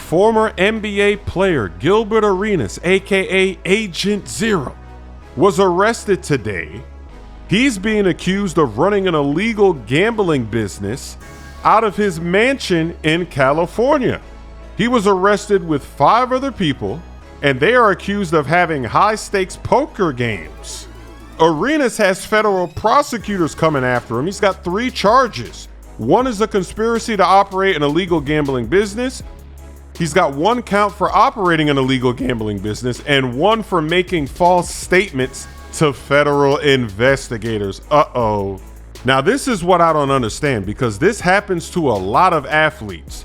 former NBA player Gilbert Arenas, aka Agent Zero, was arrested today. He's being accused of running an illegal gambling business out of his mansion in California. He was arrested with 5 other people, and they are accused of having high-stakes poker games. Arenas has federal prosecutors coming after him. He's got 3 charges. One is a conspiracy to operate an illegal gambling business. He's got 1 count for operating an illegal gambling business and 1 for making false statements to federal investigators. Uh-oh. Now, this is what I don't understand, because this happens to a lot of athletes.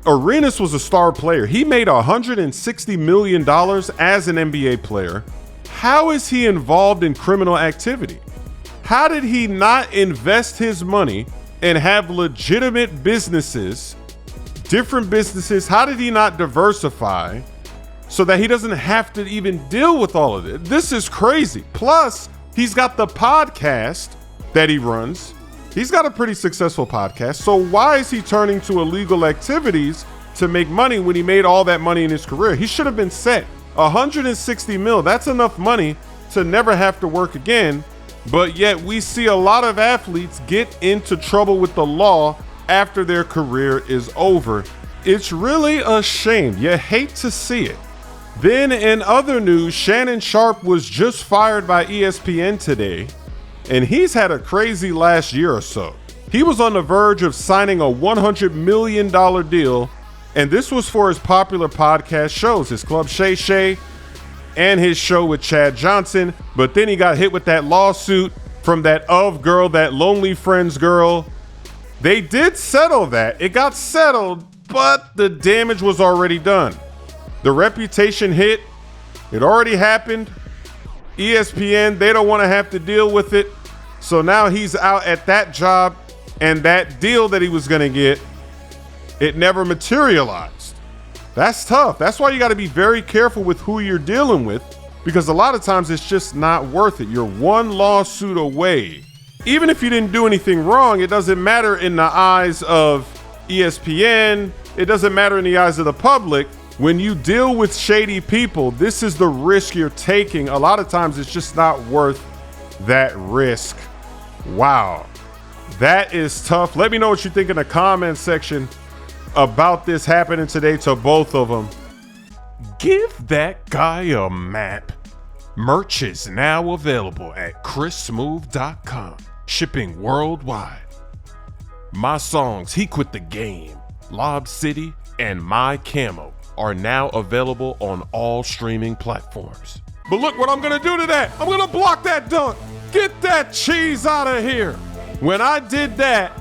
Arenas was a star player. He made $160 million as an NBA player. How is he involved in criminal activity? How did he not invest his money and have legitimate businesses, different businesses? How did he not diversify so that he doesn't have to even deal with all of it? This is crazy. Plus, he's got the podcast that he runs. He's got a pretty successful podcast. So why is he turning to illegal activities to make money when he made all that money in his career? He should have been set. 160 mil, that's enough money to never have to work again. But yet we see a lot of athletes get into trouble with the law after their career is over. It's really a shame. You hate to see it. Then in other news, Shannon Sharpe was just fired by ESPN today, and he's had a crazy last year or so. He was on the verge of signing a $100 million deal, and this was for his popular podcast shows, his Club Shay Shay and his show with Chad Johnson. But then he got hit with that lawsuit from that girl, that Lonely Friends girl. They did settle that. It got settled, but the damage was already done. The reputation hit. It already happened. ESPN, they don't want to have to deal with it. So now he's out at that job, and that deal that he was going to get, it never materialized. That's tough. That's why you got to be very careful with who you're dealing with, because a lot of times it's just not worth it. You're one lawsuit away. Even if you didn't do anything wrong, it doesn't matter in the eyes of ESPN. It doesn't matter in the eyes of the public. When you deal with shady people, this is the risk you're taking. A lot of times it's just not worth that risk. Wow. That is tough. Let me know what you think in the comment section about this happening today to both of them. Give that guy a map. Merch is now available at chrissmooth.com. Shipping worldwide. My songs, He Quit the Game, Lob City, and My Camo are now available on all streaming platforms. But look what I'm gonna do to that. I'm gonna block that dunk. Get that cheese out of here. When I did that,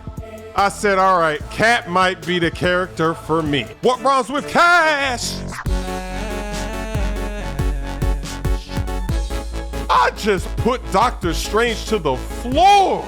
I said, all right, Cat might be the character for me. What rhymes with cash? I just put Dr. Strange to the floor.